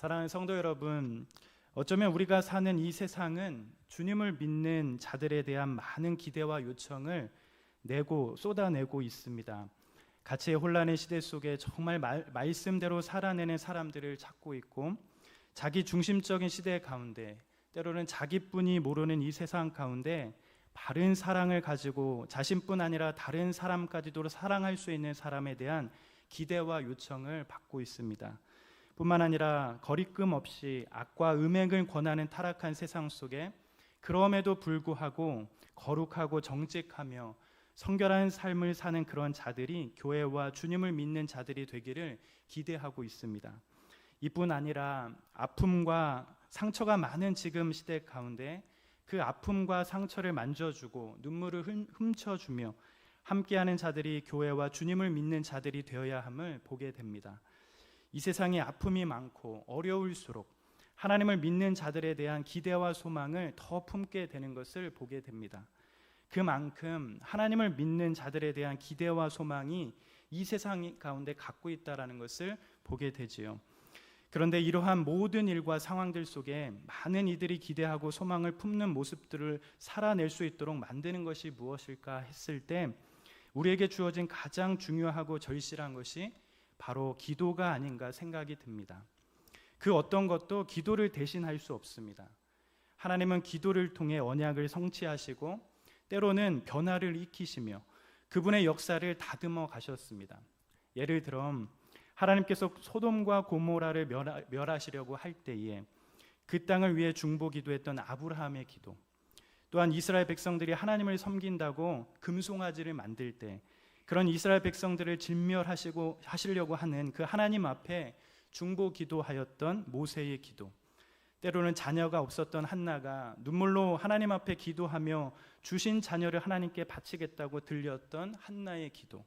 사랑하는 성도 여러분, 어쩌면 우리가 사는 이 세상은 주님을 믿는 자들에 대한 많은 기대와 요청을 쏟아내고 있습니다. 가치의 혼란의 시대 속에 정말 말씀대로 살아내는 사람들을 찾고 있고, 자기 중심적인 시대 가운데 때로는 자기뿐이 모르는 이 세상 가운데 바른 사랑을 가지고 자신뿐 아니라 다른 사람까지도 사랑할 수 있는 사람에 대한 기대와 요청을 받고 있습니다. 뿐만 아니라 거리낌 없이 악과 음행을 권하는 타락한 세상 속에 그럼에도 불구하고 거룩하고 정직하며 성결한 삶을 사는 그런 자들이 교회와 주님을 믿는 자들이 되기를 기대하고 있습니다. 이뿐 아니라 아픔과 상처가 많은 지금 시대 가운데 그 아픔과 상처를 만져주고 눈물을 훔쳐주며 함께하는 자들이 교회와 주님을 믿는 자들이 되어야 함을 보게 됩니다. 이 세상에 아픔이 많고 어려울수록 하나님을 믿는 자들에 대한 기대와 소망을 더 품게 되는 것을 보게 됩니다. 그만큼 하나님을 믿는 자들에 대한 기대와 소망이 이 세상 가운데 갖고 있다는 것을 보게 되지요. 그런데 이러한 모든 일과 상황들 속에 많은 이들이 기대하고 소망을 품는 모습들을 살아낼 수 있도록 만드는 것이 무엇일까 했을 때 우리에게 주어진 가장 중요하고 절실한 것이 바로 기도가 아닌가 생각이 듭니다. 그 어떤 것도 기도를 대신할 수 없습니다. 하나님은 기도를 통해 언약을 성취하시고 때로는 변화를 익히시며 그분의 역사를 다듬어 가셨습니다. 예를 들어 하나님께서 소돔과 고모라를 멸하시려고 할 때에 그 땅을 위해 중보기도했던 아브라함의 기도, 또한 이스라엘 백성들이 하나님을 섬긴다고 금송아지를 만들 때 그런 이스라엘 백성들을 진멸하시려고 하는 그 하나님 앞에 중보기도하였던 모세의 기도, 때로는 자녀가 없었던 한나가 눈물로 하나님 앞에 기도하며 주신 자녀를 하나님께 바치겠다고 들렸던 한나의 기도,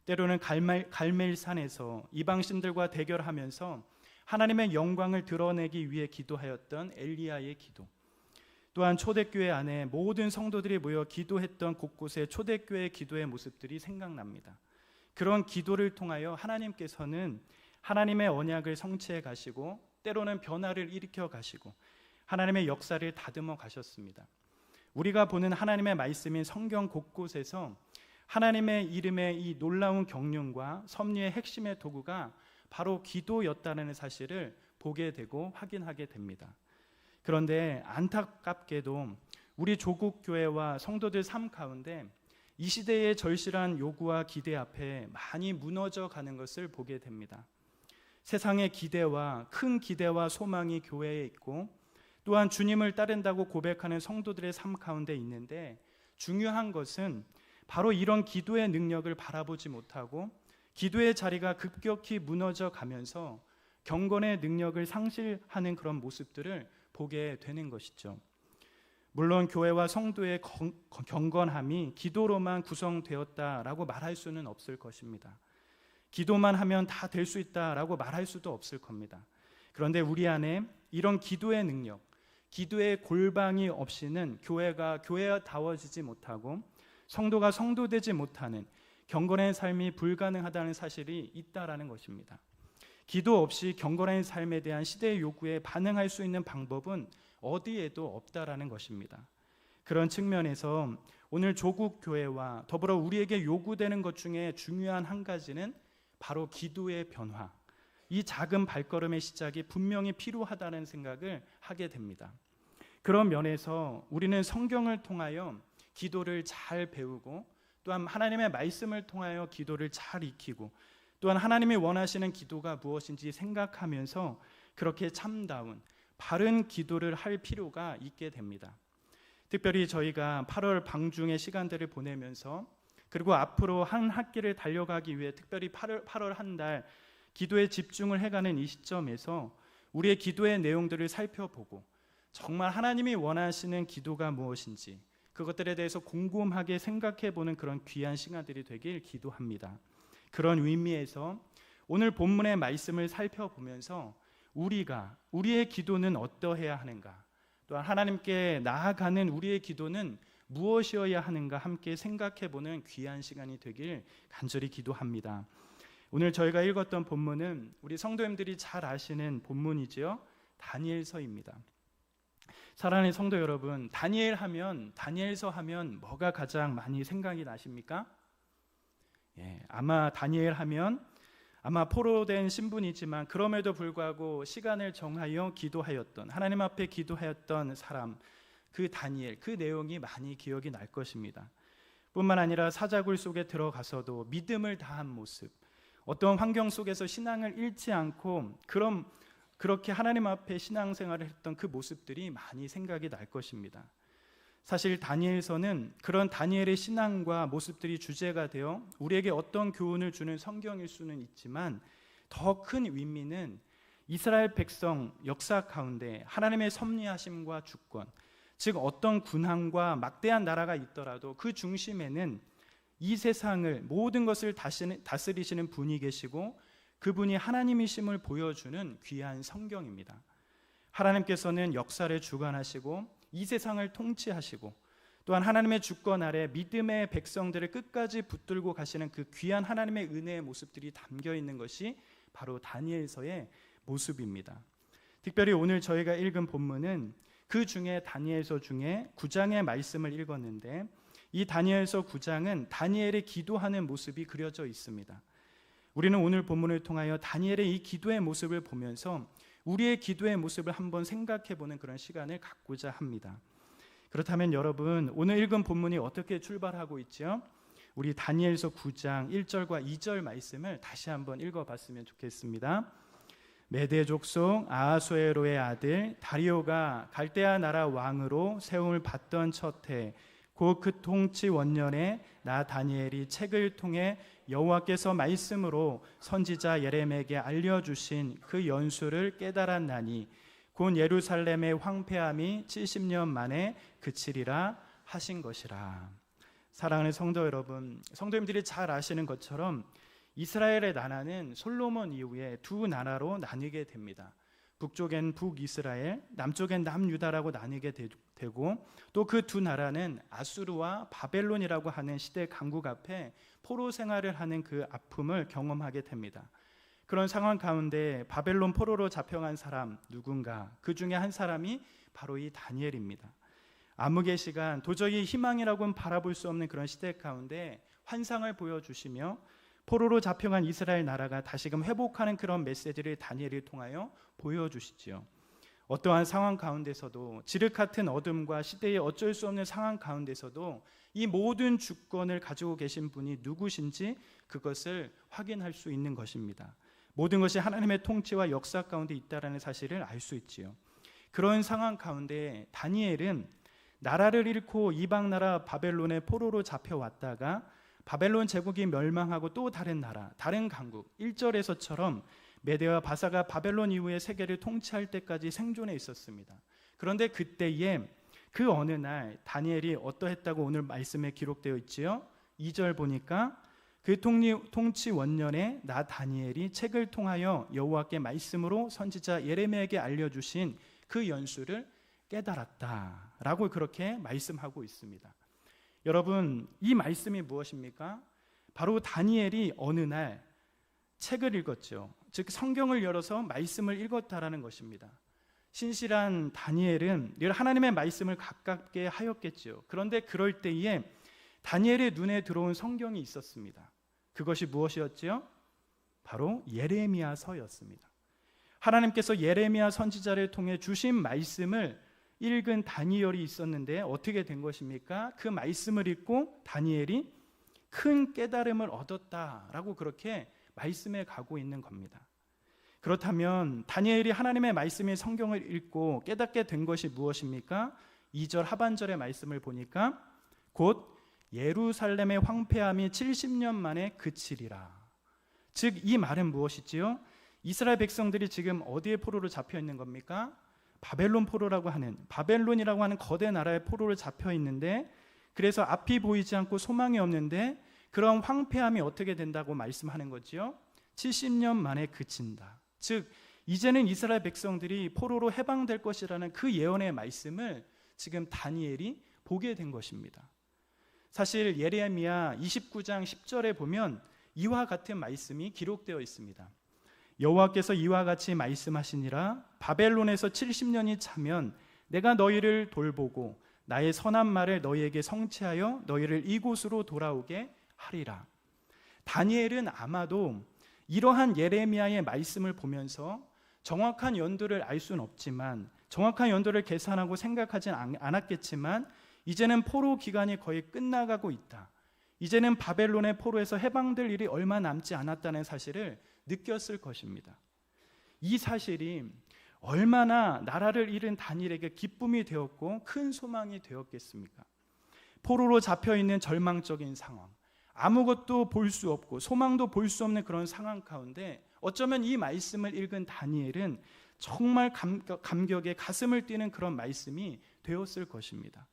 때로는 갈멜산에서 이방신들과 대결하면서 하나님의 영광을 드러내기 위해 기도하였던 엘리야의 기도, 또한 초대교회 안에 모든 성도들이 모여 기도했던 곳곳에 초대교회의 기도의 모습들이 생각납니다. 그런 기도를 통하여 하나님께서는 하나님의 언약을 성취해 가시고 때로는 변화를 일으켜 가시고 하나님의 역사를 다듬어 가셨습니다. 우리가 보는 하나님의 말씀인 성경 곳곳에서 하나님의 이름의 이 놀라운 경륜과 섭리의 핵심의 도구가 바로 기도였다는 사실을 보게 되고 확인하게 됩니다. 그런데 안타깝게도 우리 조국 교회와 성도들 삶 가운데 이 시대의 절실한 요구와 기대 앞에 많이 무너져 가는 것을 보게 됩니다. 세상의 기대와 큰 기대와 소망이 교회에 있고 또한 주님을 따른다고 고백하는 성도들의 삶 가운데 있는데 중요한 것은 바로 이런 기도의 능력을 바라보지 못하고 기도의 자리가 급격히 무너져 가면서 경건의 능력을 상실하는 그런 모습들을 보게 되는 것이죠. 물론 교회와 성도의 경건함이 기도로만 구성되었다라고 말할 수는 없을 것입니다. 기도만 하면 다 될 수 있다라고 말할 수도 없을 겁니다. 그런데 우리 안에 이런 기도의 능력, 기도의 골방이 없이는 교회가 교회다워지지 못하고 성도가 성도되지 못하는 경건의 삶이 불가능하다는 사실이 있다라는 것입니다. 기도 없이 경건한 삶에 대한 시대의 요구에 반응할 수 있는 방법은 어디에도 없다라는 것입니다. 그런 측면에서 오늘 조국 교회와 더불어 우리에게 요구되는 것 중에 중요한 한 가지는 바로 기도의 변화, 이 작은 발걸음의 시작이 분명히 필요하다는 생각을 하게 됩니다. 그런 면에서 우리는 성경을 통하여 기도를 잘 배우고 또한 하나님의 말씀을 통하여 기도를 잘 익히고 또한 하나님이 원하시는 기도가 무엇인지 생각하면서 그렇게 참다운 바른 기도를 할 필요가 있게 됩니다. 특별히 저희가 8월 방중의 시간들을 보내면서 그리고 앞으로 한 학기를 달려가기 위해 특별히 8월 한 달 기도에 집중을 해가는 이 시점에서 우리의 기도의 내용들을 살펴보고 정말 하나님이 원하시는 기도가 무엇인지 그것들에 대해서 곰곰하게 생각해보는 그런 귀한 시간들이 되길 기도합니다. 그런 의미에서 오늘 본문의 말씀을 살펴보면서 우리의 기도는 어떠해야 하는가, 또한 하나님께 나아가는 우리의 기도는 무엇이어야 하는가 함께 생각해보는 귀한 시간이 되길 간절히 기도합니다. 오늘 저희가 읽었던 본문은 우리 성도님들이 잘 아시는 본문이지요. 다니엘서입니다. 사랑하는 성도 여러분, 다니엘서 하면 뭐가 가장 많이 생각이 나십니까? 아마 다니엘 하면 아마 포로된 신분이지만 그럼에도 불구하고 시간을 정하여 기도하였던, 하나님 앞에 기도하였던 사람, 그 다니엘, 그 내용이 많이 기억이 날 것입니다. 뿐만 아니라 사자굴 속에 들어가서도 믿음을 다한 모습, 어떤 환경 속에서 신앙을 잃지 않고 그렇게 하나님 앞에 신앙생활을 했던 그 모습들이 많이 생각이 날 것입니다. 사실 다니엘서는 그런 다니엘의 신앙과 모습들이 주제가 되어 우리에게 어떤 교훈을 주는 성경일 수는 있지만, 더 큰 의미는 이스라엘 백성 역사 가운데 하나님의 섭리하심과 주권, 즉 어떤 군함과 막대한 나라가 있더라도 그 중심에는 이 세상을, 모든 것을 다스리시는 분이 계시고 그분이 하나님이심을 보여주는 귀한 성경입니다. 하나님께서는 역사를 주관하시고 이 세상을 통치하시고 또한 하나님의 주권 아래 믿음의 백성들을 끝까지 붙들고 가시는 그 귀한 하나님의 은혜의 모습들이 담겨 있는 것이 바로 다니엘서의 모습입니다. 특별히 오늘 저희가 읽은 본문은 그 중에 다니엘서 중에 9장의 말씀을 읽었는데, 이 다니엘서 9장은 다니엘의 기도하는 모습이 그려져 있습니다. 우리는 오늘 본문을 통하여 다니엘의 이 기도의 모습을 보면서 우리의 기도의 모습을 한번 생각해보는 그런 시간을 갖고자 합니다. 그렇다면 여러분, 오늘 읽은 본문이 어떻게 출발하고 있죠? 우리 다니엘서 9장 1절과 2절 말씀을 다시 한번 읽어봤으면 좋겠습니다. 메대 족속 아하수에로의 아들 다리오가 갈대아 나라 왕으로 세움을 받던 첫해, 곧 그 통치 원년에 나 다니엘이 책을 통해 여호와께서 말씀으로 선지자 예레미야에게 알려주신 그 연수를 깨달았나니 곧 예루살렘의 황폐함이 70년 만에 그치리라 하신 것이라. 사랑하는 성도 여러분, 성도님들이 잘 아시는 것처럼 이스라엘의 나라는 솔로몬 이후에 두 나라로 나뉘게 됩니다. 북쪽엔 북이스라엘, 남쪽엔 남유다라고 나뉘게 되고, 또 그 두 나라는 아수르와 바벨론이라고 하는 시대 강국 앞에 포로 생활을 하는 그 아픔을 경험하게 됩니다. 그런 상황 가운데 바벨론 포로로 잡혀간 사람 누군가, 그 중에 한 사람이 바로 이 다니엘입니다. 암흑의 시간, 도저히 희망이라고는 바라볼 수 없는 그런 시대 가운데 환상을 보여주시며 포로로 잡혀간 이스라엘 나라가 다시금 회복하는 그런 메시지를 다니엘을 통하여 보여주시지요. 어떠한 상황 가운데서도, 지륵 같은 어둠과 시대의 어쩔 수 없는 상황 가운데서도 이 모든 주권을 가지고 계신 분이 누구신지 그것을 확인할 수 있는 것입니다. 모든 것이 하나님의 통치와 역사 가운데 있다는 사실을 알 수 있지요. 그런 상황 가운데 다니엘은 나라를 잃고 이방 나라 바벨론의 포로로 잡혀왔다가 바벨론 제국이 멸망하고 또 다른 나라, 다른 강국, 1절에서처럼 메대와 바사가 바벨론 이후에 세계를 통치할 때까지 생존해 있었습니다. 그런데 그때에 그 어느 날 다니엘이 어떠했다고 오늘 말씀에 기록되어 있지요? 2절 보니까 그 통치 원년에 나 다니엘이 책을 통하여 여호와께 말씀으로 선지자 예레미야에게 알려주신 그 연수를 깨달았다라고 그렇게 말씀하고 있습니다. 여러분, 이 말씀이 무엇입니까? 바로 다니엘이 어느 날 책을 읽었죠. 즉 성경을 열어서 말씀을 읽었다라는 것입니다. 신실한 다니엘은 늘 하나님의 말씀을 가깝게 하였겠죠. 그런데 그럴 때에 다니엘의 눈에 들어온 성경이 있었습니다. 그것이 무엇이었지요? 바로 예레미야서였습니다. 하나님께서 예레미야 선지자를 통해 주신 말씀을 읽은 다니엘이 있었는데 어떻게 된 것입니까? 그 말씀을 읽고 다니엘이 큰 깨달음을 얻었다라고 그렇게 말씀해 가고 있는 겁니다. 그렇다면 다니엘이 하나님의 말씀인 성경을 읽고 깨닫게 된 것이 무엇입니까? 2절 하반절의 말씀을 보니까 곧 예루살렘의 황폐함이 70년 만에 그치리라. 즉 이 말은 무엇이지요? 이스라엘 백성들이 지금 어디에 포로로 잡혀 있는 겁니까? 바벨론 포로라고 하는, 바벨론이라고 하는 거대 나라의 포로를 잡혀 있는데, 그래서 앞이 보이지 않고 소망이 없는데 그런 황폐함이 어떻게 된다고 말씀하는 거지요? 70년 만에 그친다. 즉 이제는 이스라엘 백성들이 포로로 해방될 것이라는 그 예언의 말씀을 지금 다니엘이 보게 된 것입니다. 사실 예레미야 29장 10절에 보면 이와 같은 말씀이 기록되어 있습니다. 여호와께서 이와 같이 말씀하시니라. 바벨론에서 70년이 차면 내가 너희를 돌보고 나의 선한 말을 너희에게 성취하여 너희를 이곳으로 돌아오게 하리라. 다니엘은 아마도 이러한 예레미야의 말씀을 보면서 정확한 연도를 알 수는 없지만, 정확한 연도를 계산하고 생각하진 않았겠지만, 이제는 포로 기간이 거의 끝나가고 있다, 이제는 바벨론의 포로에서 해방될 일이 얼마 남지 않았다는 사실을 느꼈을 것입니다. 이 사실이 얼마나 나라를 잃은 다니엘에게 기쁨이 되었고 큰 소망이 되었겠습니까? 포로로 잡혀있는 절망적인 상황, 아무것도 볼 수 없고 소망도 볼 수 없는 그런 상황 가운데 어쩌면 이 말씀을 읽은 다니엘은 정말 감격에 가슴을 뛰는 그런 말씀이 되었을 것입니다.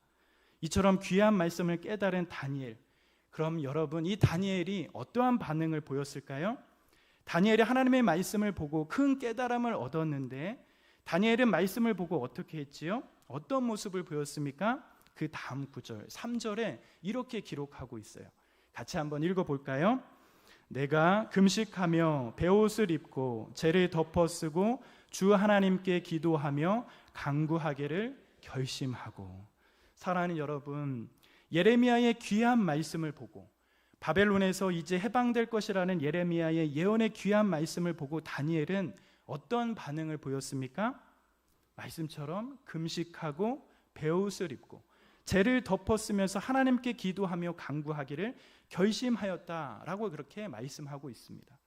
이처럼 귀한 말씀을 깨달은 다니엘, 그럼 여러분, 이 다니엘이 어떠한 반응을 보였을까요? 다니엘이 하나님의 말씀을 보고 큰 깨달음을 얻었는데, 다니엘은 말씀을 보고 어떻게 했지요? 어떤 모습을 보였습니까? 그 다음 구절 3절에 이렇게 기록하고 있어요. 같이 한번 읽어볼까요? 내가 금식하며 베옷을 입고 재를 덮어쓰고 주 하나님께 기도하며 간구하기를 결심하고. 사랑하는 여러분, 예레미야의 귀한 말씀을 보고, 바벨론에서 이제 해방될 것이라는 예레미야의 예언의 귀한 말씀을 보고 다니엘은 어떤 반응을 보였습니까? 말씀처럼 금식하고 베옷을 입고 재를 덮어쓰면서 하나님께 기도하며 간구하기를 결심하였다라고 그렇게 말씀하고 있습니다.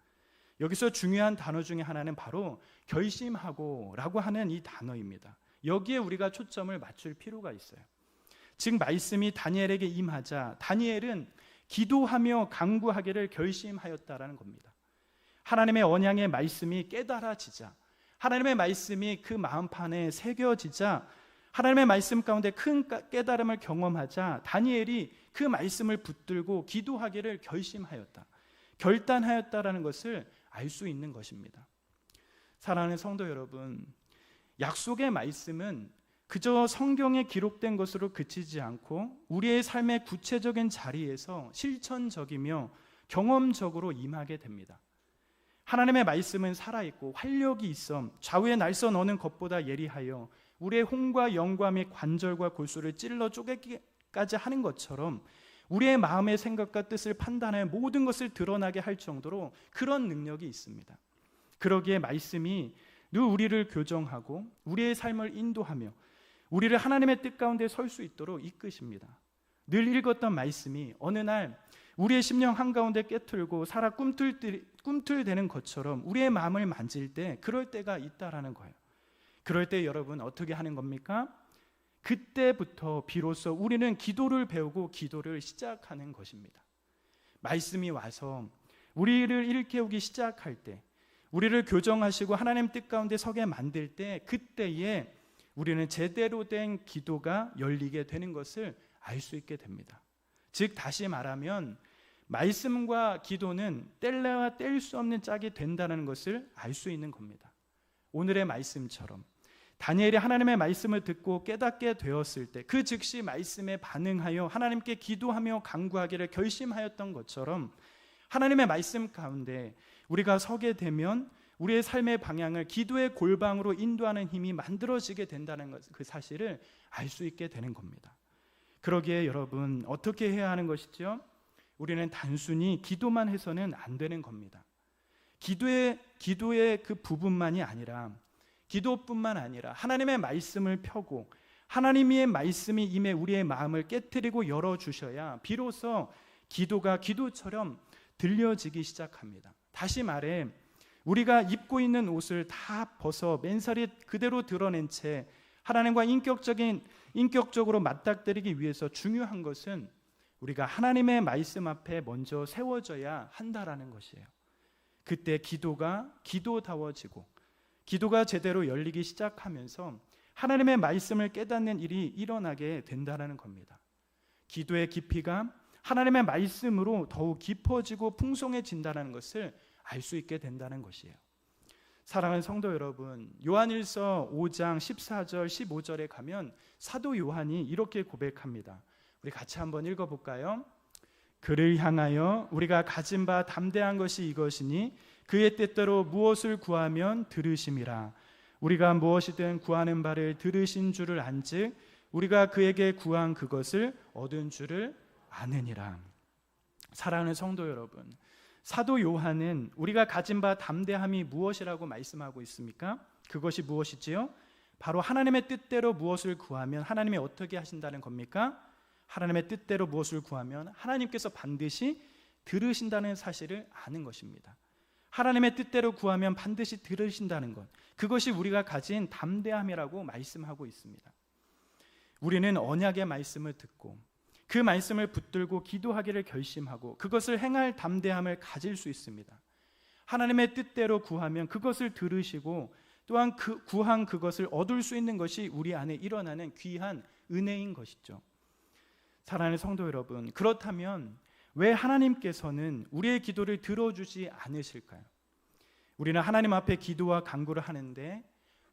여기서 중요한 단어 중에 하나는 바로 결심하고라고 하는 이 단어입니다. 여기에 우리가 초점을 맞출 필요가 있어요. 즉 말씀이 다니엘에게 임하자 다니엘은 기도하며 간구하기를 결심하였다라는 겁니다. 하나님의 언약의 말씀이 깨달아지자, 하나님의 말씀이 그 마음판에 새겨지자, 하나님의 말씀 가운데 큰 깨달음을 경험하자 다니엘이 그 말씀을 붙들고 기도하기를 결심하였다, 결단하였다라는 것을 알 수 있는 것입니다. 사랑하는 성도 여러분, 약속의 말씀은 그저 성경에 기록된 것으로 그치지 않고 우리의 삶의 구체적인 자리에서 실천적이며 경험적으로 임하게 됩니다. 하나님의 말씀은 살아있고 활력이 있어 좌우의 날선 어는 것보다 예리하여 우리의 혼과 영과 및 관절과 골수를 찔러 쪼개기까지 하는 것처럼 우리의 마음의 생각과 뜻을 판단하여 모든 것을 드러나게 할 정도로 그런 능력이 있습니다. 그러기에 말씀이 늘 우리를 교정하고 우리의 삶을 인도하며 우리를 하나님의 뜻 가운데 설 수 있도록 이끄십니다. 늘 읽었던 말씀이 어느 날 우리의 심령 한가운데 깨틀고 살아 꿈틀대는 것처럼 우리의 마음을 만질 때 그럴 때가 있다라는 거예요. 그럴 때 여러분 어떻게 하는 겁니까? 그때부터 비로소 우리는 기도를 배우고 기도를 시작하는 것입니다. 말씀이 와서 우리를 일깨우기 시작할 때, 우리를 교정하시고 하나님 뜻 가운데 서게 만들 때, 그때에 우리는 제대로 된 기도가 열리게 되는 것을 알 수 있게 됩니다. 즉 다시 말하면 말씀과 기도는 뗄래야 뗄 수 없는 짝이 된다는 것을 알 수 있는 겁니다. 오늘의 말씀처럼 다니엘이 하나님의 말씀을 듣고 깨닫게 되었을 때 그 즉시 말씀에 반응하여 하나님께 기도하며 간구하기를 결심하였던 것처럼 하나님의 말씀 가운데 우리가 서게 되면 우리의 삶의 방향을 기도의 골방으로 인도하는 힘이 만들어지게 된다는 것, 그 사실을 알 수 있게 되는 겁니다. 그러기에 여러분 어떻게 해야 하는 것이죠? 우리는 단순히 기도만 해서는 안 되는 겁니다. 기도의 그 부분만이 아니라, 기도뿐만 아니라 하나님의 말씀을 펴고 하나님의 말씀이 임해 우리의 마음을 깨트리고 열어주셔야 비로소 기도가 기도처럼 들려지기 시작합니다. 다시 말해 우리가 입고 있는 옷을 다 벗어 맨살이 그대로 드러낸 채 하나님과 인격적으로 맞닥뜨리기 위해서 중요한 것은 우리가 하나님의 말씀 앞에 먼저 세워져야 한다라는 것이에요. 그때 기도가 기도다워지고 기도가 제대로 열리기 시작하면서 하나님의 말씀을 깨닫는 일이 일어나게 된다는 겁니다. 기도의 깊이가 하나님의 말씀으로 더욱 깊어지고 풍성해진다는 것을 알 수 있게 된다는 것이에요. 사랑하는 성도 여러분, 요한일서 5장 14절 15절에 가면 사도 요한이 이렇게 고백합니다. 우리 같이 한번 읽어볼까요? 그를 향하여 우리가 가진 바 담대한 것이 이것이니 그의 뜻대로 무엇을 구하면 들으심이라. 우리가 무엇이든 구하는 바를 들으신 줄을 안즉 우리가 그에게 구한 그것을 얻은 줄을 아느니라. 사랑하는 성도 여러분, 사도 요한은 우리가 가진 바 담대함이 무엇이라고 말씀하고 있습니까? 그것이 무엇이지요? 바로 하나님의 뜻대로 무엇을 구하면 하나님이 어떻게 하신다는 겁니까? 하나님의 뜻대로 무엇을 구하면 하나님께서 반드시 들으신다는 사실을 아는 것입니다. 하나님의 뜻대로 구하면 반드시 들으신다는 것, 그것이 우리가 가진 담대함이라고 말씀하고 있습니다. 우리는 언약의 말씀을 듣고 그 말씀을 붙들고 기도하기를 결심하고 그것을 행할 담대함을 가질 수 있습니다. 하나님의 뜻대로 구하면 그것을 들으시고 또한 구한 그것을 얻을 수 있는 것이 우리 안에 일어나는 귀한 은혜인 것이죠. 사랑하는 성도 여러분, 그렇다면 왜 하나님께서는 우리의 기도를 들어주지 않으실까요? 우리는 하나님 앞에 기도와 간구를 하는데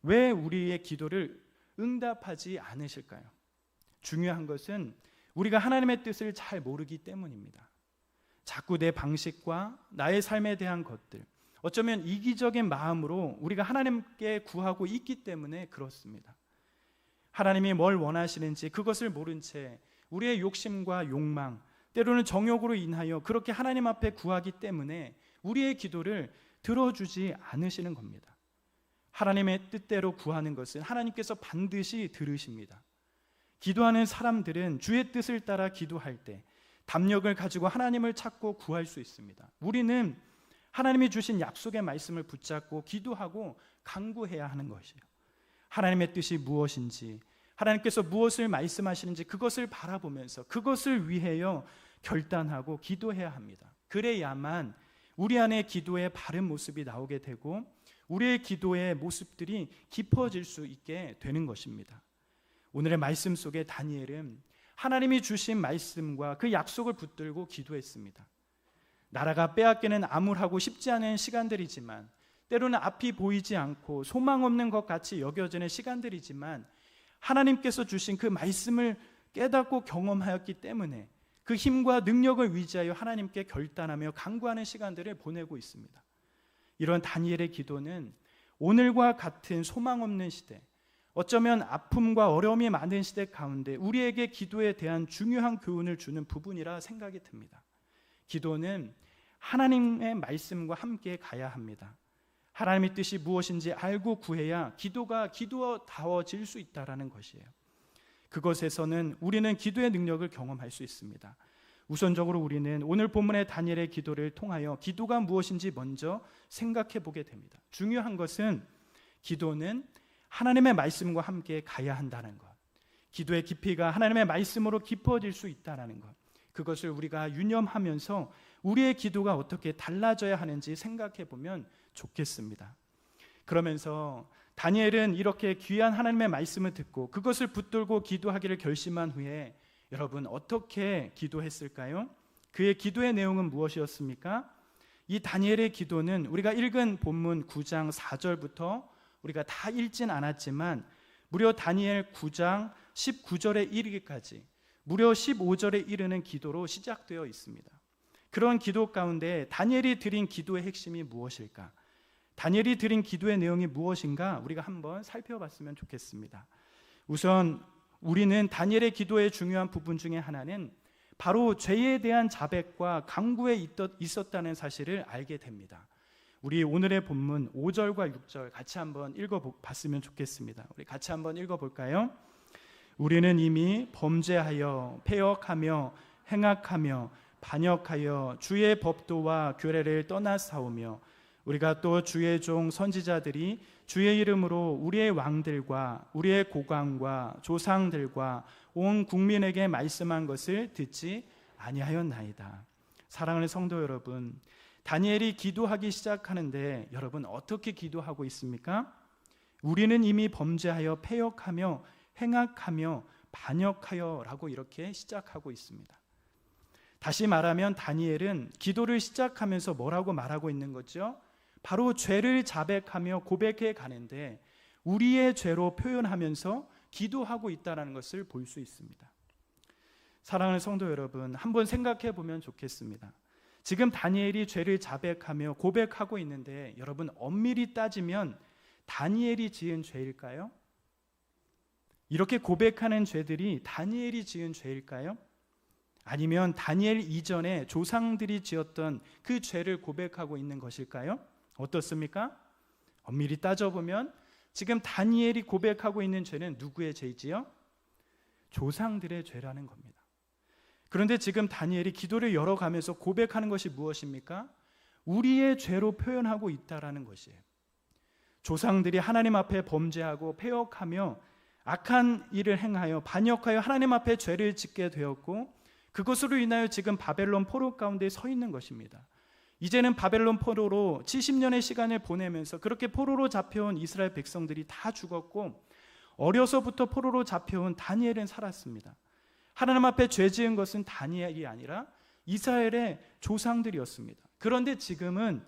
왜 우리의 기도를 응답하지 않으실까요? 중요한 것은 우리가 하나님의 뜻을 잘 모르기 때문입니다. 자꾸 내 방식과 나의 삶에 대한 것들, 어쩌면 이기적인 마음으로 우리가 하나님께 구하고 있기 때문에 그렇습니다. 하나님이 뭘 원하시는지 그것을 모른 채 우리의 욕심과 욕망, 때로는 정욕으로 인하여 그렇게 하나님 앞에 구하기 때문에 우리의 기도를 들어주지 않으시는 겁니다. 하나님의 뜻대로 구하는 것은 하나님께서 반드시 들으십니다. 기도하는 사람들은 주의 뜻을 따라 기도할 때 담력을 가지고 하나님을 찾고 구할 수 있습니다. 우리는 하나님이 주신 약속의 말씀을 붙잡고 기도하고 간구해야 하는 것이에요. 하나님의 뜻이 무엇인지, 하나님께서 무엇을 말씀하시는지 그것을 바라보면서 그것을 위하여 결단하고 기도해야 합니다. 그래야만 우리 안에 기도의 바른 모습이 나오게 되고 우리의 기도의 모습들이 깊어질 수 있게 되는 것입니다. 오늘의 말씀 속에 다니엘은 하나님이 주신 말씀과 그 약속을 붙들고 기도했습니다. 나라가 빼앗기는 암울하고 쉽지 않은 시간들이지만, 때로는 앞이 보이지 않고 소망 없는 것 같이 여겨지는 시간들이지만 하나님께서 주신 그 말씀을 깨닫고 경험하였기 때문에 그 힘과 능력을 위지하여 하나님께 결단하며 간구하는 시간들을 보내고 있습니다. 이런 다니엘의 기도는 오늘과 같은 소망 없는 시대, 어쩌면 아픔과 어려움이 많은 시대 가운데 우리에게 기도에 대한 중요한 교훈을 주는 부분이라 생각이 듭니다. 기도는 하나님의 말씀과 함께 가야 합니다. 하나님의 뜻이 무엇인지 알고 구해야 기도가 기도다워질 수 있다는 것이에요. 그것에서는 우리는 기도의 능력을 경험할 수 있습니다. 우선적으로 우리는 오늘 본문의 다니엘의 기도를 통하여 기도가 무엇인지 먼저 생각해 보게 됩니다. 중요한 것은 기도는 하나님의 말씀과 함께 가야 한다는 것, 기도의 깊이가 하나님의 말씀으로 깊어질 수 있다는 것, 그것을 우리가 유념하면서 우리의 기도가 어떻게 달라져야 하는지 생각해 보면 좋겠습니다. 그러면서 다니엘은 이렇게 귀한 하나님의 말씀을 듣고 그것을 붙들고 기도하기를 결심한 후에 여러분 어떻게 기도했을까요? 그의 기도의 내용은 무엇이었습니까? 이 다니엘의 기도는 우리가 읽은 본문 9장 4절부터 우리가 다 읽진 않았지만 무려 다니엘 9장 19절에 이르기까지 무려 15절에 이르는 기도로 시작되어 있습니다. 그런 기도 가운데 다니엘이 드린 기도의 핵심이 무엇일까? 다니엘이 드린 기도의 내용이 무엇인가? 우리가 한번 살펴봤으면 좋겠습니다. 우선 우리는 다니엘의 기도의 중요한 부분 중에 하나는 바로 죄에 대한 자백과 간구에 있었다는 사실을 알게 됩니다. 우리 오늘의 본문 5절과 6절 같이 한번 읽어봤으면 좋겠습니다. 우리 같이 한번 읽어볼까요? 우리는 이미 범죄하여 패역하며 행악하며 반역하여 주의 법도와 규례를 떠나사오며 우리가 또 주의 종 선지자들이 주의 이름으로 우리의 왕들과 우리의 고관과 조상들과 온 국민에게 말씀한 것을 듣지 아니하였나이다. 사랑하는 성도 여러분, 다니엘이 기도하기 시작하는데 여러분 어떻게 기도하고 있습니까? 우리는 이미 범죄하여 패역하며 행악하며 반역하여 라고 이렇게 시작하고 있습니다. 다시 말하면 다니엘은 기도를 시작하면서 뭐라고 말하고 있는 거죠? 바로 죄를 자백하며 고백해 가는데 우리의 죄로 표현하면서 기도하고 있다는 것을 볼 수 있습니다. 사랑하는 성도 여러분, 한번 생각해 보면 좋겠습니다. 지금 다니엘이 죄를 자백하며 고백하고 있는데 여러분, 엄밀히 따지면 다니엘이 지은 죄일까요? 이렇게 고백하는 죄들이 다니엘이 지은 죄일까요? 아니면 다니엘 이전에 조상들이 지었던 그 죄를 고백하고 있는 것일까요? 어떻습니까? 엄밀히 따져보면 지금 다니엘이 고백하고 있는 죄는 누구의 죄이지요? 조상들의 죄라는 겁니다. 그런데 지금 다니엘이 기도를 열어가면서 고백하는 것이 무엇입니까? 우리의 죄로 표현하고 있다라는 것이에요. 조상들이 하나님 앞에 범죄하고 패역하며 악한 일을 행하여 반역하여 하나님 앞에 죄를 짓게 되었고, 그것으로 인하여 지금 바벨론 포로 가운데 서 있는 것입니다. 이제는 바벨론 포로로 70년의 시간을 보내면서 그렇게 포로로 잡혀온 이스라엘 백성들이 다 죽었고, 어려서부터 포로로 잡혀온 다니엘은 살았습니다. 하나님 앞에 죄 지은 것은 다니엘이 아니라 이스라엘의 조상들이었습니다. 그런데 지금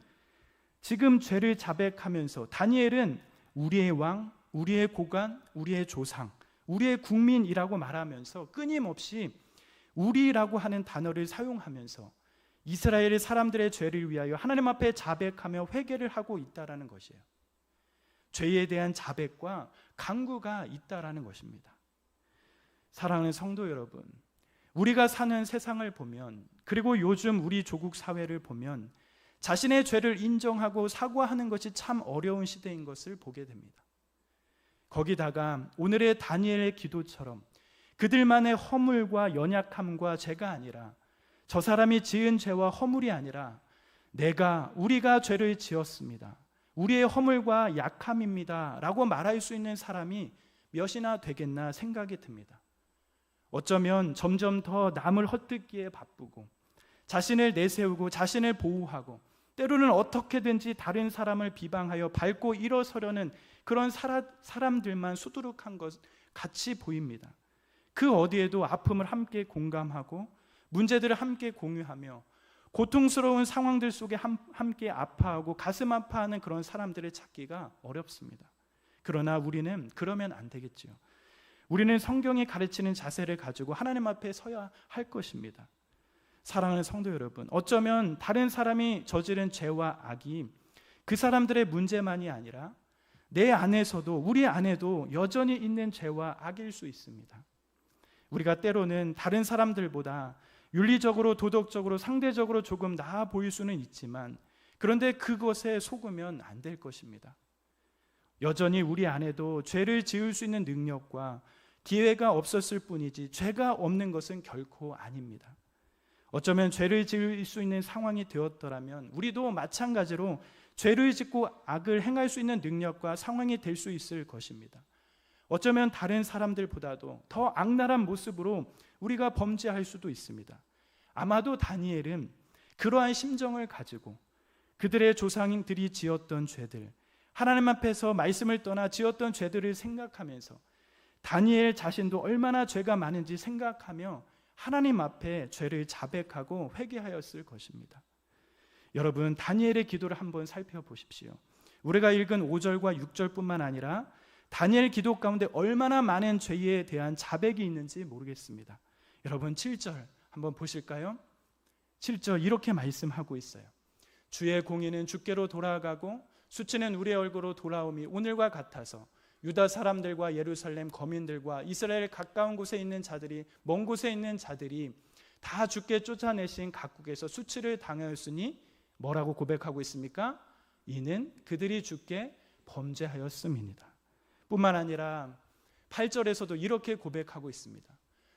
죄를 자백하면서 다니엘은 우리의 왕, 우리의 고관, 우리의 조상, 우리의 국민이라고 말하면서 끊임없이 우리라고 하는 단어를 사용하면서 이스라엘의 사람들의 죄를 위하여 하나님 앞에 자백하며 회개를 하고 있다라는 것이에요. 죄에 대한 자백과 간구가 있다라는 것입니다. 사랑하는 성도 여러분, 우리가 사는 세상을 보면, 그리고 요즘 우리 조국 사회를 보면 자신의 죄를 인정하고 사과하는 것이 참 어려운 시대인 것을 보게 됩니다. 거기다가 오늘의 다니엘의 기도처럼 그들만의 허물과 연약함과 죄가 아니라, 저 사람이 지은 죄와 허물이 아니라 우리가 죄를 지었습니다, 우리의 허물과 약함입니다 라고 말할 수 있는 사람이 몇이나 되겠나 생각이 듭니다. 어쩌면 점점 더 남을 헛듣기에 바쁘고 자신을 내세우고 자신을 보호하고 때로는 어떻게든지 다른 사람을 비방하여 밟고 일어서려는 그런 사람들만 수두룩한 것 같이 보입니다. 그 어디에도 아픔을 함께 공감하고 문제들을 함께 공유하며 고통스러운 상황들 속에 함께 아파하고 가슴 아파하는 그런 사람들을 찾기가 어렵습니다. 그러나 우리는 그러면 안 되겠지요. 우리는 성경이 가르치는 자세를 가지고 하나님 앞에 서야 할 것입니다. 사랑하는 성도 여러분, 어쩌면 다른 사람이 저지른 죄와 악이 그 사람들의 문제만이 아니라 내 안에서도, 우리 안에도 여전히 있는 죄와 악일 수 있습니다. 우리가 때로는 다른 사람들보다 윤리적으로, 도덕적으로, 상대적으로 조금 나아 보일 수는 있지만, 그런데 그것에 속으면 안 될 것입니다. 여전히 우리 안에도 죄를 지을 수 있는 능력과 기회가 없었을 뿐이지 죄가 없는 것은 결코 아닙니다. 어쩌면 죄를 지을 수 있는 상황이 되었더라면 우리도 마찬가지로 죄를 짓고 악을 행할 수 있는 능력과 상황이 될 수 있을 것입니다. 어쩌면 다른 사람들보다도 더 악랄한 모습으로 우리가 범죄할 수도 있습니다. 아마도 다니엘은 그러한 심정을 가지고 그들의 조상들이 지었던 죄들, 하나님 앞에서 말씀을 떠나 지었던 죄들을 생각하면서 다니엘 자신도 얼마나 죄가 많은지 생각하며 하나님 앞에 죄를 자백하고 회개하였을 것입니다. 여러분, 다니엘의 기도를 한번 살펴보십시오. 우리가 읽은 5절과 6절뿐만 아니라 다니엘 기도 가운데 얼마나 많은 죄에 대한 자백이 있는지 모르겠습니다. 여러분, 7절 한번 보실까요? 7절 이렇게 말씀하고 있어요. 주의 공의는 주께로 돌아가고 수치는 우리의 얼굴로 돌아옴이 오늘과 같아서 유다 사람들과 예루살렘 거민들과 이스라엘 가까운 곳에 있는 자들이, 먼 곳에 있는 자들이 다 주께 쫓아내신 각국에서 수치를 당하였으니 뭐라고 고백하고 있습니까? 이는 그들이 주께 범죄하였음이니라. 뿐만 아니라 8절에서도 이렇게 고백하고 있습니다.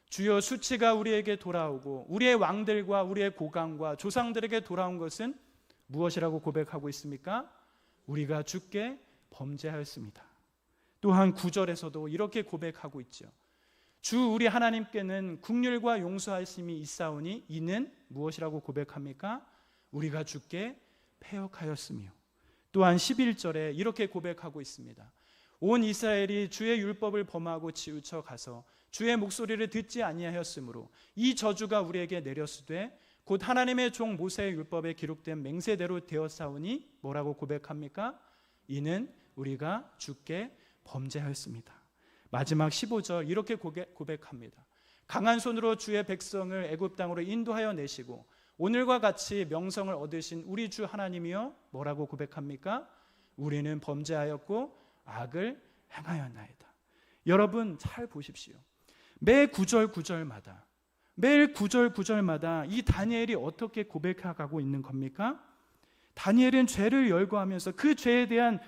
주여, 수치가 우리에게 돌아오고 우리의 왕들과 우리의 고관과 조상들에게 돌아온 것은 무엇이라고 고백하고 있습니까? 우리가 주께 범죄하였습니다. 또한 9절에서도 이렇게 고백하고 있죠. 주 우리 하나님께는 긍휼과 용서하심이 있사오니 이는 무엇이라고 고백합니까? 우리가 주께 패역하였으며. 또한 11절에 이렇게 고백하고 있습니다. 온 이스라엘이 주의 율법을 범하고 치우쳐 가서 주의 목소리를 듣지 아니하였으므로 이 저주가 우리에게 내렸으되 곧 하나님의 종 모세의 율법에 기록된 맹세대로 되었사오니 뭐라고 고백합니까? 이는 우리가 주께 범죄하였습니다. 마지막 15절 이렇게 고백합니다. 강한 손으로 주의 백성을 애굽 땅으로 인도하여 내시고 오늘과 같이 명성을 얻으신 우리 주 하나님이여 뭐라고 고백합니까? 우리는 범죄하였고 악을 행하였나이다. 여러분 잘 보십시오. 매 구절 구절마다, 매일 구절 구절마다 이 다니엘이 어떻게 고백하고 있는 겁니까? 다니엘은 죄를 열거하면서 그 죄에 대한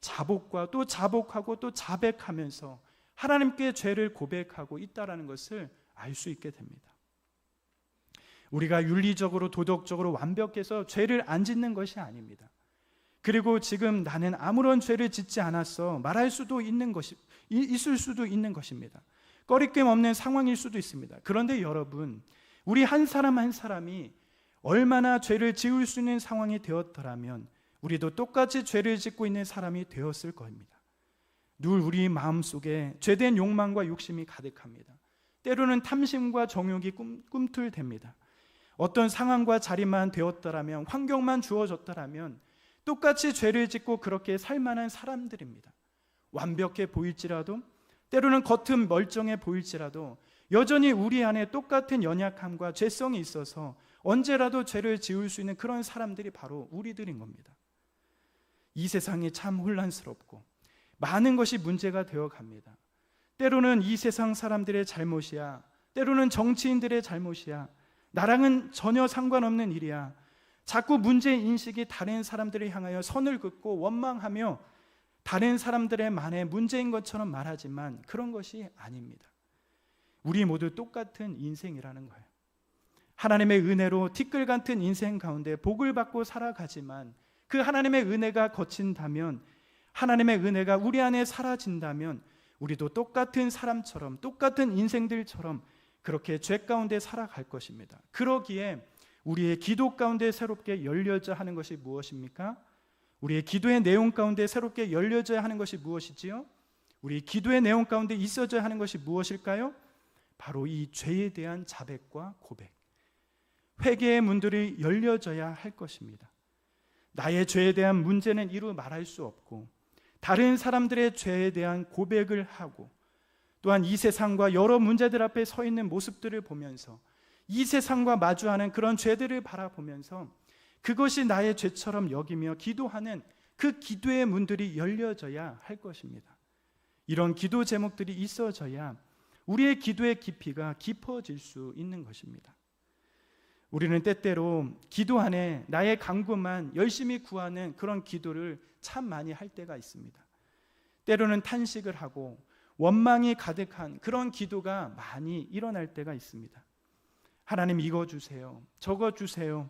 자복과 또 자복하고 또 자백하면서 하나님께 죄를 고백하고 있다라는 것을 알 수 있게 됩니다. 우리가 윤리적으로 도덕적으로 완벽해서 죄를 안 짓는 것이 아닙니다. 그리고 지금 나는 아무런 죄를 짓지 않았어 말할 수도 있는 것이 있을 수도 있는 것입니다. 꺼리낌 없는 상황일 수도 있습니다. 그런데 여러분, 우리 한 사람 한 사람이 얼마나 죄를 지을 수 있는 상황이 되었더라면 우리도 똑같이 죄를 짓고 있는 사람이 되었을 겁니다. 늘 우리 마음속에 죄된 욕망과 욕심이 가득합니다. 때로는 탐심과 정욕이 꿈틀댑니다. 어떤 상황과 자리만 되었더라면, 환경만 주어졌더라면 똑같이 죄를 짓고 그렇게 살 만한 사람들입니다. 완벽해 보일지라도, 때로는 겉은 멀쩡해 보일지라도 여전히 우리 안에 똑같은 연약함과 죄성이 있어서 언제라도 죄를 지을 수 있는 그런 사람들이 바로 우리들인 겁니다. 이 세상이 참 혼란스럽고 많은 것이 문제가 되어 갑니다. 때로는 이 세상 사람들의 잘못이야, 때로는 정치인들의 잘못이야, 나랑은 전혀 상관없는 일이야, 자꾸 문제인식이 다른 사람들을 향하여 선을 긋고 원망하며 다른 사람들의 만의 문제인 것처럼 말하지만 그런 것이 아닙니다. 우리 모두 똑같은 인생이라는 거예요. 하나님의 은혜로 티끌 같은 인생 가운데 복을 받고 살아가지만 그 하나님의 은혜가 거친다면, 하나님의 은혜가 우리 안에 사라진다면 우리도 똑같은 사람처럼, 똑같은 인생들처럼 그렇게 죄 가운데 살아갈 것입니다. 그러기에 우리의 기도 가운데 새롭게 열려져 하는 것이 무엇입니까? 우리의 기도의 내용 가운데 새롭게 열려져야 하는 것이 무엇이지요? 우리 기도의 내용 가운데 있어져야 하는 것이 무엇일까요? 바로 이 죄에 대한 자백과 고백, 회개의 문들이 열려져야 할 것입니다. 나의 죄에 대한 문제는 이루 말할 수 없고 다른 사람들의 죄에 대한 고백을 하고 또한 이 세상과 여러 문제들 앞에 서 있는 모습들을 보면서 이 세상과 마주하는 그런 죄들을 바라보면서 그것이 나의 죄처럼 여기며 기도하는 그 기도의 문들이 열려져야 할 것입니다. 이런 기도 제목들이 있어져야 우리의 기도의 깊이가 깊어질 수 있는 것입니다. 우리는 때때로 기도 안에 나의 간구만 열심히 구하는 그런 기도를 참 많이 할 때가 있습니다. 때로는 탄식을 하고 원망이 가득한 그런 기도가 많이 일어날 때가 있습니다. 하나님 이거 주세요, 저거 주세요,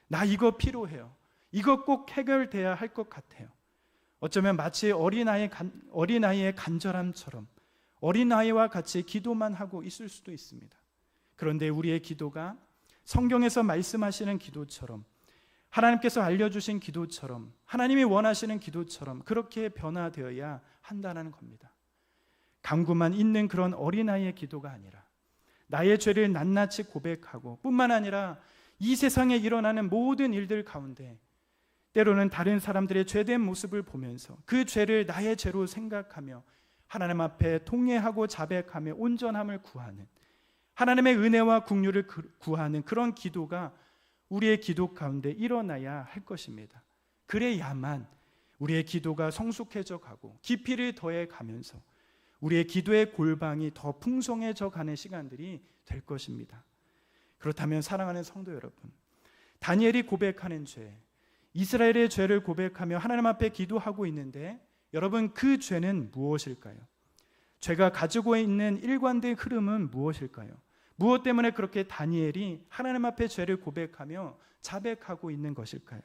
나 이거 필요해요, 이거 꼭 해결돼야 할 것 같아요. 어쩌면 마치 어린아이의 간절함처럼 어린아이와 같이 기도만 하고 있을 수도 있습니다. 그런데 우리의 기도가 성경에서 말씀하시는 기도처럼, 하나님께서 알려주신 기도처럼, 하나님이 원하시는 기도처럼 그렇게 변화되어야 한다는 겁니다. 간구만 있는 그런 어린아이의 기도가 아니라 나의 죄를 낱낱이 고백하고 뿐만 아니라 이 세상에 일어나는 모든 일들 가운데 때로는 다른 사람들의 죄된 모습을 보면서 그 죄를 나의 죄로 생각하며 하나님 앞에 통회하고 자백하며 온전함을 구하는, 하나님의 은혜와 긍휼을 구하는 그런 기도가 우리의 기도 가운데 일어나야 할 것입니다. 그래야만 우리의 기도가 성숙해져 가고 깊이를 더해 가면서 우리의 기도의 골방이 더 풍성해져 가는 시간들이 될 것입니다. 그렇다면 사랑하는 성도 여러분, 다니엘이 고백하는 죄, 이스라엘의 죄를 고백하며 하나님 앞에 기도하고 있는데 여러분, 그 죄는 무엇일까요? 죄가 가지고 있는 일관된 흐름은 무엇일까요? 무엇 때문에 그렇게 다니엘이 하나님 앞에 죄를 고백하며 자백하고 있는 것일까요?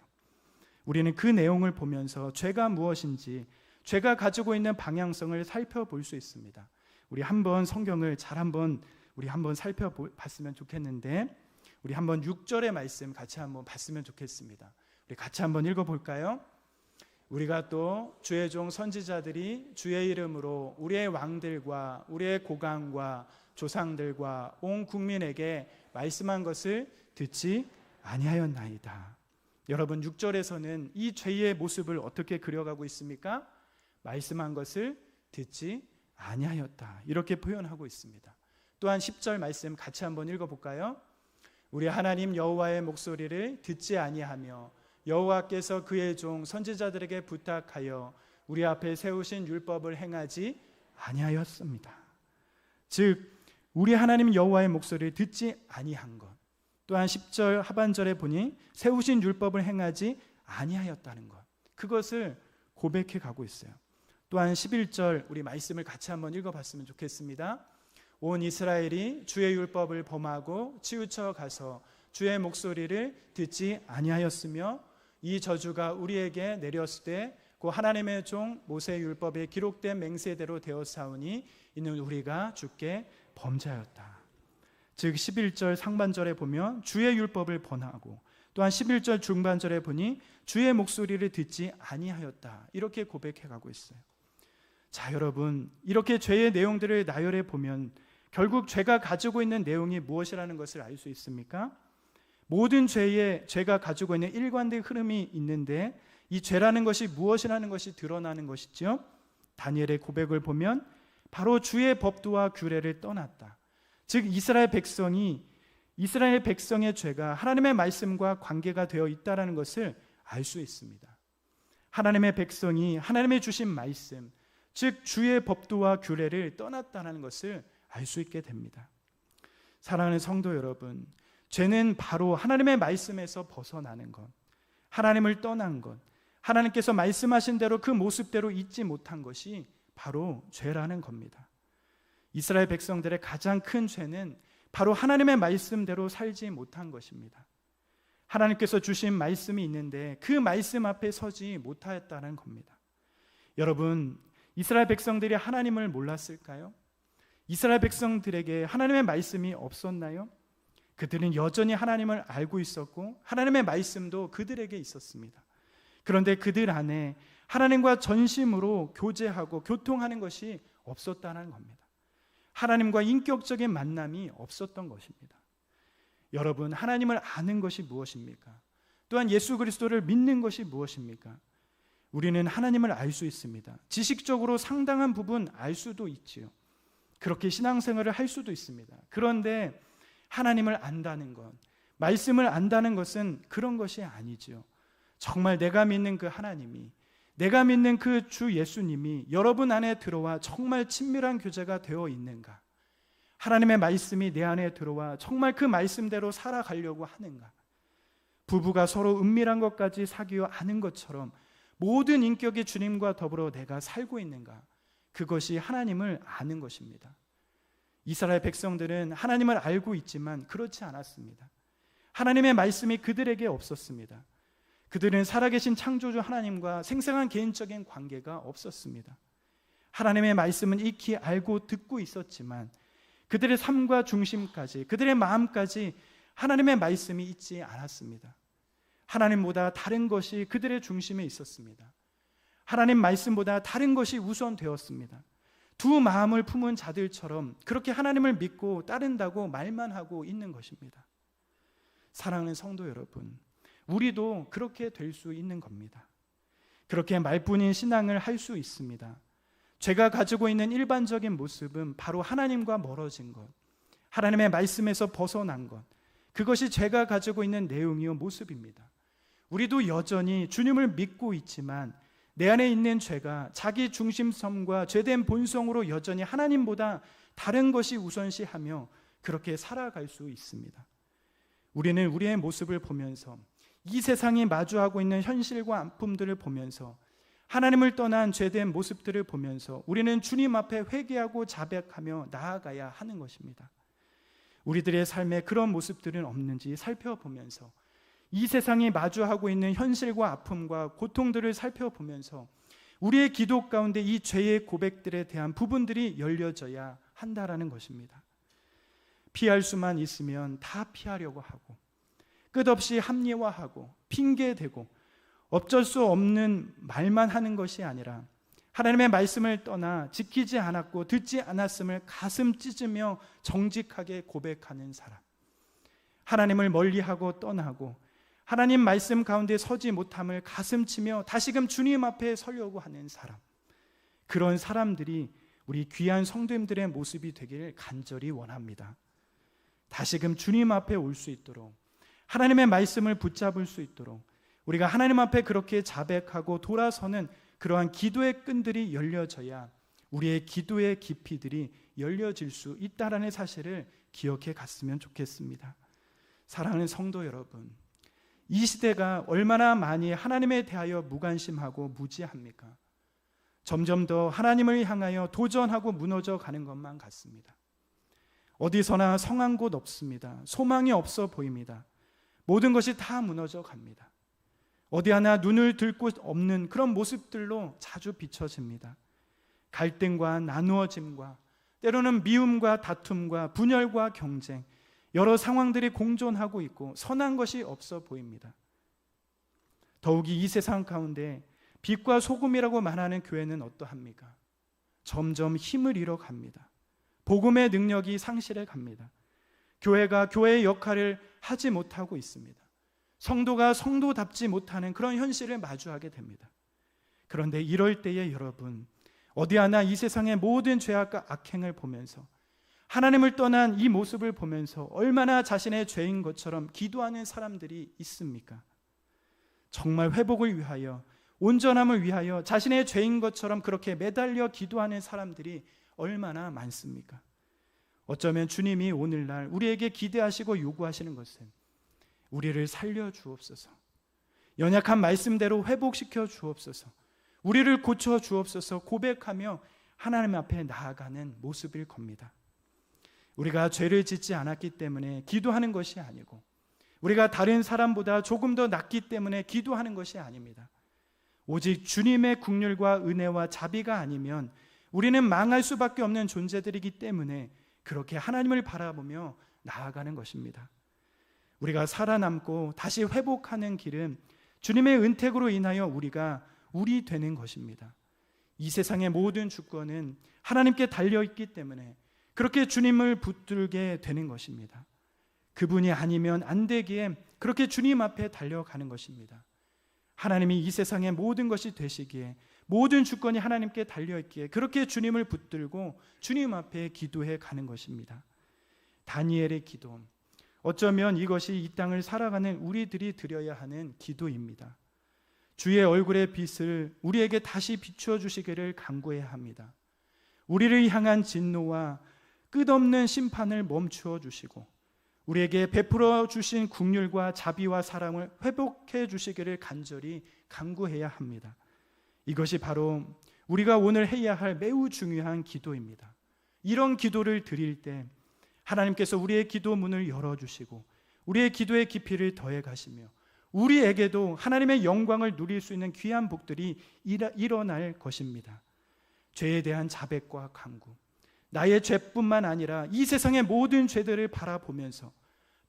우리는 그 내용을 보면서 죄가 무엇인지, 죄가 가지고 있는 방향성을 살펴볼 수 있습니다. 우리 한번 성경을 우리 한번 살펴봤으면 좋겠는데, 우리 한번 6절의 말씀 같이 한번 봤으면 좋겠습니다. 우리 같이 한번 읽어볼까요? 우리가 또 주의 종 선지자들이 주의 이름으로 우리의 왕들과 우리의 고관과 조상들과 온 국민에게 말씀한 것을 듣지 아니하였나이다. 여러분, 6절에서는 이 죄의 모습을 어떻게 그려가고 있습니까? 말씀한 것을 듣지 아니하였다, 이렇게 표현하고 있습니다. 또한 10절 말씀 같이 한번 읽어볼까요? 우리 하나님 여호와의 목소리를 듣지 아니하며 여호와께서 그의 종 선지자들에게 부탁하여 우리 앞에 세우신 율법을 행하지 아니하였습니다. 즉 우리 하나님 여호와의 목소리를 듣지 아니한 것, 또한 10절 하반절에 보니 세우신 율법을 행하지 아니하였다는 것, 그것을 고백해 가고 있어요. 또한 11절 우리 말씀을 같이 한번 읽어봤으면 좋겠습니다. 온 이스라엘이 주의 율법을 범하고 치우쳐 가서 주의 목소리를 듣지 아니하였으며 이 저주가 우리에게 내렸을 때 그 하나님의 종 모세의 율법에 기록된 맹세대로 되었사오니 이는 우리가 주께 범죄하였다. 즉 11절 상반절에 보면 주의 율법을 범하고 또한 11절 중반절에 보니 주의 목소리를 듣지 아니하였다, 이렇게 고백해 가고 있어요. 자, 여러분, 이렇게 죄의 내용들을 나열해 보면 결국 죄가 가지고 있는 내용이 무엇이라는 것을 알 수 있습니까? 모든 죄가 가지고 있는 일관된 흐름이 있는데 이 죄라는 것이 무엇이라는 것이 드러나는 것이죠. 다니엘의 고백을 보면 바로 주의 법도와 규례를 떠났다. 즉 이스라엘 백성의 죄가 하나님의 말씀과 관계가 되어 있다는 것을 알 수 있습니다. 하나님의 백성이 하나님의 주신 말씀, 즉 주의 법도와 규례를 떠났다는 것을 알 수 있게 됩니다. 사랑하는 성도 여러분, 죄는 바로 하나님의 말씀에서 벗어나는 것, 하나님을 떠난 것, 하나님께서 말씀하신 대로 그 모습대로 있지 못한 것이 바로 죄라는 겁니다. 이스라엘 백성들의 가장 큰 죄는 바로 하나님의 말씀대로 살지 못한 것입니다. 하나님께서 주신 말씀이 있는데 그 말씀 앞에 서지 못하였다는 겁니다. 여러분, 이스라엘 백성들이 하나님을 몰랐을까요? 이스라엘 백성들에게 하나님의 말씀이 없었나요? 그들은 여전히 하나님을 알고 있었고 하나님의 말씀도 그들에게 있었습니다. 그런데 그들 안에 하나님과 전심으로 교제하고 교통하는 것이 없었다는 겁니다. 하나님과 인격적인 만남이 없었던 것입니다. 여러분, 하나님을 아는 것이 무엇입니까? 또한 예수 그리스도를 믿는 것이 무엇입니까? 우리는 하나님을 알 수 있습니다. 지식적으로 상당한 부분 알 수도 있지요. 그렇게 신앙생활을 할 수도 있습니다. 그런데 하나님을 안다는 것, 말씀을 안다는 것은 그런 것이 아니지요. 정말 내가 믿는 그 하나님이, 내가 믿는 그 주 예수님이 여러분 안에 들어와 정말 친밀한 교제가 되어 있는가? 하나님의 말씀이 내 안에 들어와 정말 그 말씀대로 살아가려고 하는가? 부부가 서로 은밀한 것까지 사귀어 아는 것처럼 모든 인격이 주님과 더불어 내가 살고 있는가? 그것이 하나님을 아는 것입니다. 이스라엘 백성들은 하나님을 알고 있지만 그렇지 않았습니다. 하나님의 말씀이 그들에게 없었습니다. 그들은 살아계신 창조주 하나님과 생생한 개인적인 관계가 없었습니다. 하나님의 말씀은 익히 알고 듣고 있었지만 그들의 삶과 중심까지, 그들의 마음까지 하나님의 말씀이 있지 않았습니다. 하나님보다 다른 것이 그들의 중심에 있었습니다. 하나님 말씀보다 다른 것이 우선되었습니다. 두 마음을 품은 자들처럼 그렇게 하나님을 믿고 따른다고 말만 하고 있는 것입니다. 사랑하는 성도 여러분, 우리도 그렇게 될 수 있는 겁니다. 그렇게 말뿐인 신앙을 할 수 있습니다. 죄가 가지고 있는 일반적인 모습은 바로 하나님과 멀어진 것, 하나님의 말씀에서 벗어난 것, 그것이 죄가 가지고 있는 내용이요 모습입니다. 우리도 여전히 주님을 믿고 있지만 내 안에 있는 죄가 자기 중심성과 죄된 본성으로 여전히 하나님보다 다른 것이 우선시하며 그렇게 살아갈 수 있습니다. 우리는 우리의 모습을 보면서 이 세상이 마주하고 있는 현실과 아픔들을 보면서 하나님을 떠난 죄된 모습들을 보면서 우리는 주님 앞에 회개하고 자백하며 나아가야 하는 것입니다. 우리들의 삶에 그런 모습들은 없는지 살펴보면서 이 세상이 마주하고 있는 현실과 아픔과 고통들을 살펴보면서 우리의 기도 가운데 이 죄의 고백들에 대한 부분들이 열려져야 한다라는 것입니다. 피할 수만 있으면 다 피하려고 하고 끝없이 합리화하고 핑계대고 어쩔 수 없는 말만 하는 것이 아니라 하나님의 말씀을 떠나 지키지 않았고 듣지 않았음을 가슴 찢으며 정직하게 고백하는 사람, 하나님을 멀리하고 떠나고 하나님 말씀 가운데 서지 못함을 가슴치며 다시금 주님 앞에 서려고 하는 사람, 그런 사람들이 우리 귀한 성도님들의 모습이 되기를 간절히 원합니다. 다시금 주님 앞에 올 수 있도록, 하나님의 말씀을 붙잡을 수 있도록 우리가 하나님 앞에 그렇게 자백하고 돌아서는 그러한 기도의 끈들이 열려져야 우리의 기도의 깊이들이 열려질 수 있다라는 사실을 기억해 갔으면 좋겠습니다. 사랑하는 성도 여러분, 이 시대가 얼마나 많이 하나님에 대하여 무관심하고 무지합니까? 점점 더 하나님을 향하여 도전하고 무너져 가는 것만 같습니다. 어디서나 성한 곳 없습니다. 소망이 없어 보입니다. 모든 것이 다 무너져 갑니다. 어디 하나 눈을 들 곳 없는 그런 모습들로 자주 비춰집니다. 갈등과 나누어짐과 때로는 미움과 다툼과 분열과 경쟁, 여러 상황들이 공존하고 있고 선한 것이 없어 보입니다. 더욱이 이 세상 가운데 빛과 소금이라고 말하는 교회는 어떠합니까? 점점 힘을 잃어갑니다. 복음의 능력이 상실해 갑니다. 교회가 교회의 역할을 하지 못하고 있습니다. 성도가 성도답지 못하는 그런 현실을 마주하게 됩니다. 그런데 이럴 때에 여러분, 어디 하나 이 세상의 모든 죄악과 악행을 보면서 하나님을 떠난 이 모습을 보면서 얼마나 자신의 죄인 것처럼 기도하는 사람들이 있습니까? 정말 회복을 위하여, 온전함을 위하여 자신의 죄인 것처럼 그렇게 매달려 기도하는 사람들이 얼마나 많습니까? 어쩌면 주님이 오늘날 우리에게 기대하시고 요구하시는 것은 우리를 살려 주옵소서, 연약한 말씀대로 회복시켜 주옵소서, 우리를 고쳐 주옵소서 고백하며 하나님 앞에 나아가는 모습일 겁니다. 우리가 죄를 짓지 않았기 때문에 기도하는 것이 아니고, 우리가 다른 사람보다 조금 더 낫기 때문에 기도하는 것이 아닙니다. 오직 주님의 긍휼과 은혜와 자비가 아니면 우리는 망할 수밖에 없는 존재들이기 때문에 그렇게 하나님을 바라보며 나아가는 것입니다. 우리가 살아남고 다시 회복하는 길은 주님의 은택으로 인하여 우리가 우리 되는 것입니다. 이 세상의 모든 주권은 하나님께 달려있기 때문에 그렇게 주님을 붙들게 되는 것입니다. 그분이 아니면 안 되기에 그렇게 주님 앞에 달려가는 것입니다. 하나님이 이 세상의 모든 것이 되시기에, 모든 주권이 하나님께 달려있기에 그렇게 주님을 붙들고 주님 앞에 기도해 가는 것입니다. 다니엘의 기도, 어쩌면 이것이 이 땅을 살아가는 우리들이 드려야 하는 기도입니다. 주의 얼굴의 빛을 우리에게 다시 비추어 주시기를 간구해야 합니다. 우리를 향한 진노와 끝없는 심판을 멈추어 주시고 우리에게 베풀어 주신 긍휼과 자비와 사랑을 회복해 주시기를 간절히 간구해야 합니다. 이것이 바로 우리가 오늘 해야 할 매우 중요한 기도입니다. 이런 기도를 드릴 때 하나님께서 우리의 기도 문을 열어주시고 우리의 기도의 깊이를 더해 가시며 우리에게도 하나님의 영광을 누릴 수 있는 귀한 복들이 일어날 것입니다. 죄에 대한 자백과 간구, 나의 죄뿐만 아니라 이 세상의 모든 죄들을 바라보면서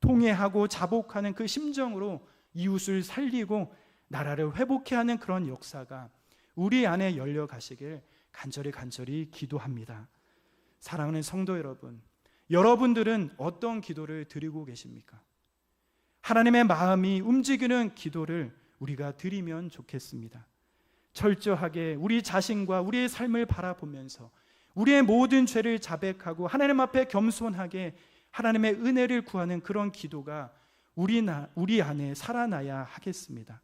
통회하고 자복하는 그 심정으로 이웃을 살리고 나라를 회복해야 하는 그런 역사가 우리 안에 열려 가시길 간절히 기도합니다. 사랑하는 성도 여러분, 여러분들은 어떤 기도를 드리고 계십니까? 하나님의 마음이 움직이는 기도를 우리가 드리면 좋겠습니다. 철저하게 우리 자신과 우리의 삶을 바라보면서 우리의 모든 죄를 자백하고 하나님 앞에 겸손하게 하나님의 은혜를 구하는 그런 기도가 우리 안에 살아나야 하겠습니다.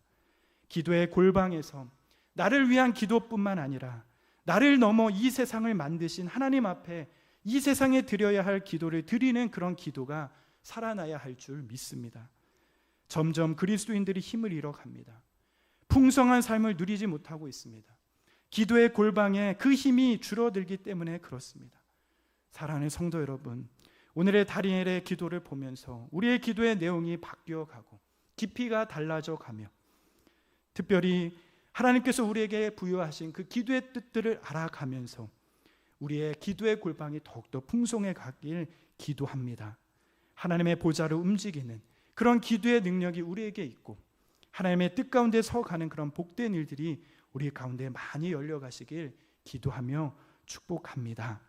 기도의 골방에서 나를 위한 기도뿐만 아니라 나를 넘어 이 세상을 만드신 하나님 앞에 이 세상에 드려야 할 기도를 드리는 그런 기도가 살아나야 할 줄 믿습니다. 점점 그리스도인들이 힘을 잃어갑니다. 풍성한 삶을 누리지 못하고 있습니다. 기도의 골방에 그 힘이 줄어들기 때문에 그렇습니다. 사랑하는 성도 여러분, 오늘의 다니엘의 기도를 보면서 우리의 기도의 내용이 바뀌어가고 깊이가 달라져 가며 특별히 하나님께서 우리에게 부여하신 그 기도의 뜻들을 알아가면서 우리의 기도의 골방이 더욱더 풍성해 가길 기도합니다. 하나님의 보좌를 움직이는 그런 기도의 능력이 우리에게 있고 하나님의 뜻 가운데 서가는 그런 복된 일들이 우리 가운데 많이 열려가시길 기도하며 축복합니다.